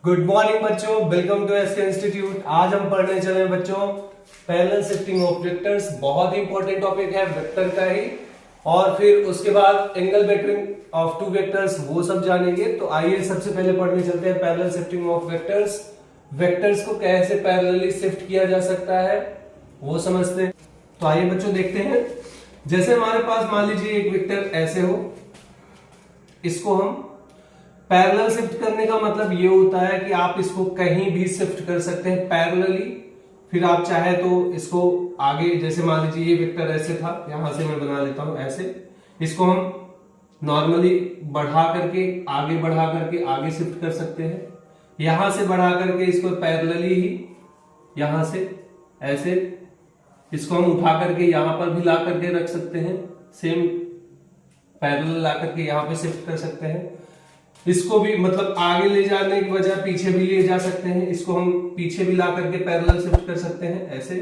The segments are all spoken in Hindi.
गुड मॉर्निंग बच्चों, वेलकम टू एसके इंस्टीट्यूट। आज हम पढ़ने चले हैं बच्चों पैरेलल शिफ्टिंग ऑफ वेक्टर्स। बहुत ही इंपॉर्टेंट टॉपिक है वेक्टर का ही, और फिर उसके बाद angle between of two vectors वो सब जानेंगे। तो आइए सबसे पहले पढ़ने चलते हैं parallel shifting of vectors. Vectors को कैसे पैरेलली शिफ्ट किया जा सकता है वो समझते हैं। तो आइए बच्चों देखते हैं। जैसे हमारे पास मान लीजिए एक वेक्टर ऐसे हो, इसको हम पैरेलल शिफ्ट करने का मतलब ये होता है कि आप इसको कहीं भी शिफ्ट कर सकते हैं पैरेलली। फिर आप चाहे तो इसको आगे, जैसे मान लीजिए ये वेक्टर ऐसे था, यहां से मैं बना लेता हूं ऐसे, इसको हम नॉर्मली बढ़ा करके आगे शिफ्ट कर सकते हैं। यहां से बढ़ा करके इसको पैरेलली ही यहां से ऐसे इसको हम उठा करके यहां पर भी ला करके रख सकते हैं, सेम पैरेलल ला करके यहां पे शिफ्ट कर सकते हैं। इसको भी मतलब आगे ले जाने की बजाय पीछे भी ले जा सकते हैं, इसको हम पीछे भी ला करके पैरेलल शिफ्ट कर सकते हैं ऐसे।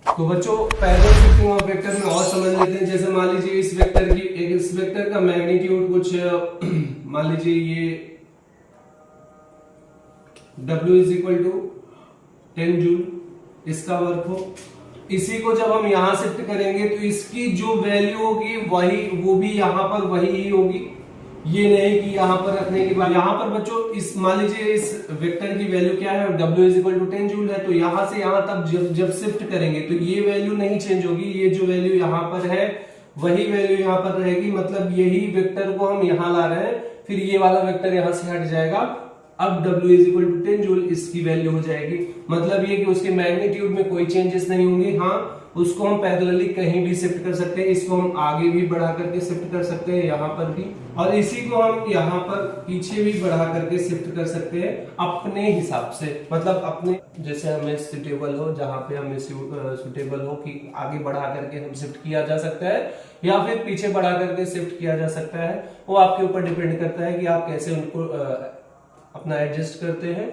तो बच्चों पैरेलल शिफ्टिंग ऑफ वेक्टर में और समझ लेते हैं। जैसे मान लीजिए इस वेक्टर का मैग्नीट्यूड कुछ मान लीजिए ये W is equal to 10 joule इसका वर्क हो। इसी को जब हम यहां शिफ्ट करेंगे तो इसकी जो वैल्यू होगी वो भी यहां पर वही ही होगी। ये नहीं कि यहां पर रखने के बाद यहां पर बच्चों इस मान लीजिए इस वेक्टर की वैल्यू क्या है, W is equal to 10 joule है। तो यहां से यहां तक जब शिफ्ट करेंगे तो ये वैल्यू नहीं चेंज होगी। ये जो वैल्यू यहां पर है वही वैल्यू यहां पर रहेगी। मतलब यही वेक्टर को हम यहां ला रहे हैं, फिर ये वाला वेक्टर यहां से हट जाएगा। अब W is equal to 10 joule इसकी वैल्यू हो जाएगी। मतलब ये कि उसके मैग्नीट्यूड में कोई चेंजेस नहीं होंगे। हाँ, उसको हम पैरेलली कहीं भी शिफ्ट कर सकते हैं। इसको हम आगे भी बढ़ा करके शिफ्ट कर सकते हैं यहाँ पर भी, और इसी को हम यहाँ पर पीछे भी बढ़ा करके शिफ्ट कर सकते हैं अपने हिसाब से। मतलब अपने जैसे हमें सुटेबल हो, जहां पे हमें सुटेबल हो कि आगे बढ़ा करके हम शिफ्ट किया जा सकता है या फिर पीछे बढ़ा करके शिफ्ट किया जा सकता है। वो आपके ऊपर डिपेंड करता है कि आप कैसे उनको अपना एडजस्ट करते हैं।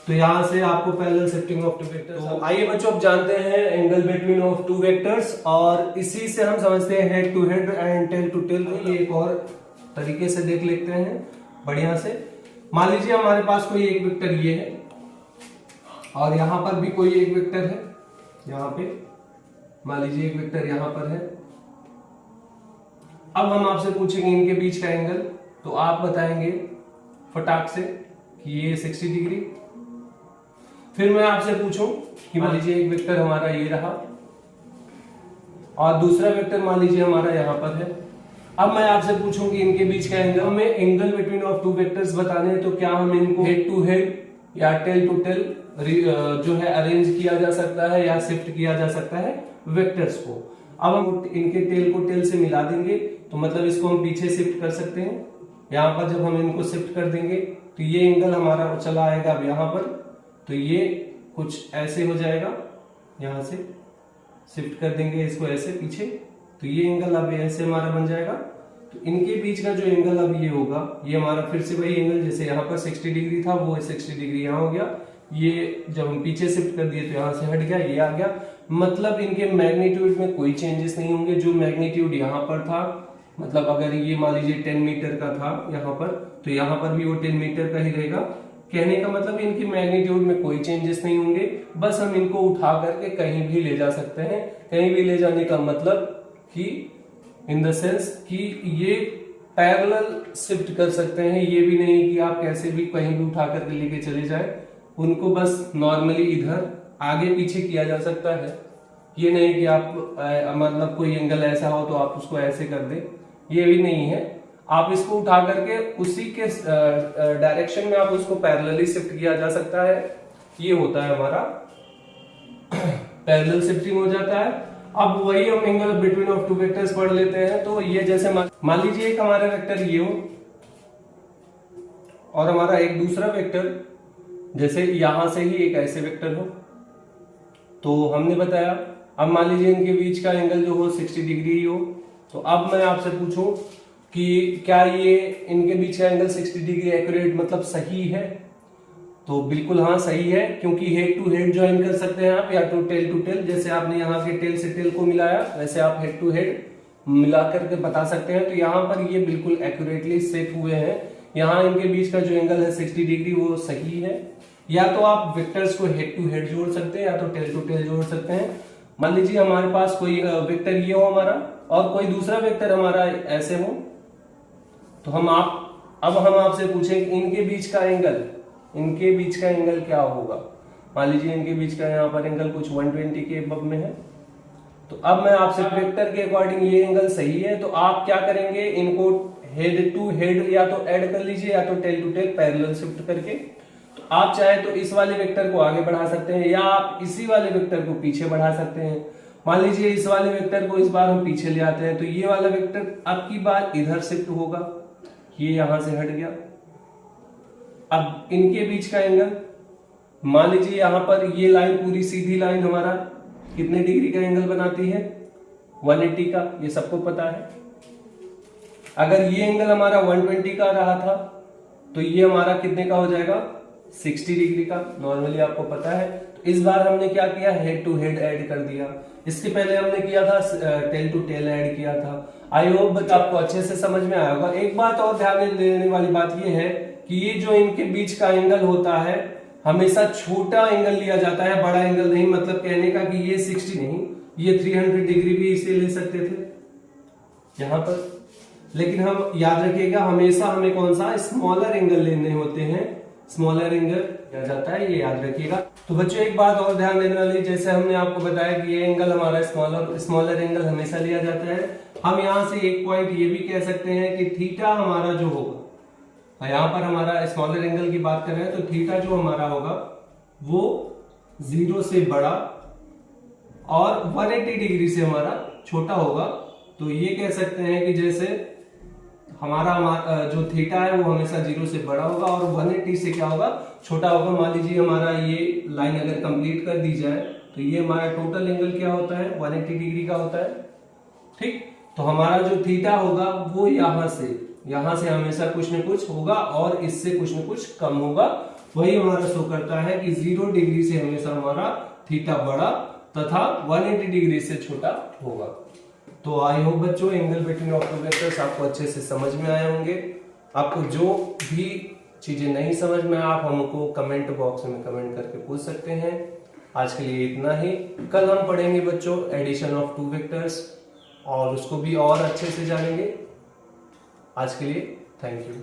तो यहां से आपको parallel shifting of two vectors. तो आइए बच्चों अब जानते हैं angle between of two vectors, और इसी से हम समझते हैं head to head and tail to tail. ये एक और तरीके से देख लेते हैं बढ़िया से। मान लीजिए हमारे पास कोई एक वेक्टर ये है और यहां पर भी कोई एक वेक्टर है। यहां पे मान लीजिए एक वेक्टर यहां पर है। अब हम आपसे पूछेंगे इनके बीच का एंगल, तो आप बताएंगे फटाक से कि ये 60 डिग्री। फिर मैं आपसे पूछूं कि मान लीजिए एक वेक्टर हमारा ये रहा और दूसरा वेक्टर मान लीजिए हमारा यहां पर है। अब मैं आपसे पूछूं कि इनके बीच का एंगल, हमें angle between of two vectors बताने हैं। तो क्या हम इनको हेड टू हेड या टेल टू टेल जो है अरेंज किया जा सकता है या शिफ्ट किया जा सकता है वेक्टर्स को। अब हम इनके टेल को टेल से मिला देंगे, तो मतलब इसको हम पीछे शिफ्ट कर सकते हैं। यहाँ पर जब हम इनको शिफ्ट कर देंगे तो ये एंगल हमारा चला आएगा अब यहाँ पर, तो ये कुछ ऐसे हो जाएगा। यहां से शिफ्ट कर देंगे इसको ऐसे पीछे, तो ये एंगल अब ऐसे हमारा बन जाएगा। तो इनके बीच का जो एंगल अब ये होगा, ये हमारा फिर से वही एंगल, जैसे यहाँ पर 60 डिग्री था वो 60 डिग्री यहाँ हो गया। ये जब हम पीछे शिफ्ट कर दिए तो यहाँ से हट गया, ये आ गया। मतलब इनके मैग्नीट्यूड में कोई चेंजेस नहीं होंगे। जो मैग्नीट्यूड यहाँ पर था, मतलब अगर ये मान लीजिए 10 मीटर का था यहाँ पर, तो यहाँ पर भी वो 10 मीटर का ही रहेगा। कहने का मतलब इनकी मैग्नीट्यूड में कोई चेंजेस नहीं होंगे। बस हम इनको उठा करके कहीं भी ले जा सकते हैं। कहीं भी ले जाने का मतलब कि इन द सेंस कि ये पैरेलल शिफ्ट कर सकते हैं। ये भी नहीं कि आप कैसे भी कहीं भी उठा करके लेके चले जाए। उनको बस नॉर्मली इधर आगे पीछे किया जा सकता है। ये नहीं कि आप मतलब कोई एंगल ऐसा हो तो आप उसको ऐसे कर दें, ये भी नहीं है। आप इसको उठा करके उसी के डायरेक्शन में आप उसको पैरेलली शिफ्ट किया जा सकता है। ये होता है हमारा पैरेलल शिफ्टिंग हो जाता है। अब वही हम angle between of two vectors पढ़ लेते हैं। तो ये जैसे मान लीजिए एक हमारा वेक्टर ये हो और हमारा एक दूसरा वेक्टर जैसे यहां से ही एक ऐसे वेक्टर हो। तो हमने बताया अब मान लीजिए इनके बीच का एंगल जो हो 60 डिग्री हो। तो अब मैं आपसे पूछूं कि क्या ये इनके बीच का एंगल 60 डिग्री एक्यूरेट मतलब सही है? तो बिल्कुल हाँ सही है, क्योंकि हेड टू हेड ज्वाइन कर सकते हैं आप या तो टेल टू टेल। जैसे आपने यहाँ के टेल से टेल को मिलाया, वैसे आप हेड टू हेड मिला करके बता सकते हैं। तो यहाँ पर ये बिल्कुल एक्यूरेटली सेट हुए हैं यहाँ इनके बीच का जो एंगल है 60 डिग्री वो सही है। या तो आप वेक्टर्स को हेड टू हेड जोड़ सकते हैं या तो टेल टू टेल जोड़ सकते हैं। मान लीजिए हमारे पास कोई वेक्टर ये हो हमारा और कोई दूसरा वेक्टर हमारा ऐसे हो, तो हम आपसे पूछें कि इनके बीच का एंगल क्या होगा। मान लीजिए इनके बीच का यहाँ पर एंगल कुछ 120 के अबव में है। तो अब मैं आपसे वेक्टर के अकॉर्डिंग ये एंगल सही है, तो आप क्या करेंगे, इनको हेड टू हेड या तो ऐड कर लीजिए या तो tail to tail parallel shift करके। तो आप चाहे तो इस वाले वेक्टर को आगे बढ़ा सकते हैं या आप इसी वाले वेक्टर को पीछे बढ़ा सकते हैं। मान लीजिए इस वाले वेक्टर को इस बार हम पीछे ले आते हैं, तो ये वाला वेक्टर अब की बार इधर शिफ्ट होगा, ये यहां से हट गया। अब इनके बीच का एंगल, मान लीजिए यहां पर ये लाइन पूरी सीधी लाइन हमारा कितने डिग्री का एंगल बनाती है, 180 का, ये सबको पता है। अगर ये एंगल हमारा 120 का रहा था तो ये हमारा कितने का हो जाएगा, 60 डिग्री का, नॉर्मली आपको पता है। तो इस बार हमने क्या किया, हेड टू हेड ऐड कर दिया। इसके पहले हमने किया था टेल टू टेल ऐड किया था। आई होप बच्चा आपको अच्छे से समझ में आया होगा। एक बात और ध्यान देने वाली बात ये है कि ये जो इनके बीच का एंगल होता है हमेशा छोटा एंगल लिया जाता है, बड़ा एंगल नहीं। मतलब कहने का कि ये 60 नहीं, ये 300 डिग्री भी इसे ले सकते थे यहां पर, लेकिन हम याद रखिएगा हमेशा हमें कौन सा स्मॉलर एंगल लेने होते हैं, स्मॉलर एंगल लिया जाता है, ये याद रखिएगा। तो बच्चों एक बात और ध्यान देने वाली, जैसे हमने आपको बताया कि ये एंगल हमारा स्मॉलर एंगल हमेशा लिया जाता है। हम यहां से एक पॉइंट ये भी कह सकते हैं कि थीटा हमारा जो होगा, यहाँ पर हमारा स्मॉलर एंगल की बात कर रहे हैं, तो थीटा जो हमारा होगा वो 0 से बड़ा और 180 डिग्री से हमारा छोटा होगा। तो ये कह सकते हैं कि जैसे हमारा जो थीटा है वो हमेशा 0 से बड़ा होगा और 180 से क्या होगा, छोटा होगा। मान लीजिए हमारा ये लाइन अगर कंप्लीट कर दी जाए तो ये हमारा टोटल एंगल क्या होता है, 180 डिग्री का होता है। ठीक, तो हमारा जो थीटा होगा वो यहां से हमेशा कुछ न कुछ होगा और इससे कुछ न कुछ कम होगा। वही हमारा शो करता है कि 0 डिग्री से हमेशा हमारा थीटा बड़ा तथा 180 डिग्री से छोटा होगा। तो आई होप बच्चों angle between of two vectors आपको अच्छे से समझ में आए होंगे। आपको जो भी चीजें नहीं समझ में आप हमको कमेंट बॉक्स में कमेंट करके पूछ सकते हैं। आज के लिए इतना ही। कल हम पढ़ेंगे बच्चों एडिशन ऑफ टू वेक्टर्स और उसको भी और अच्छे से जानेंगे। आज के लिए थैंक यू।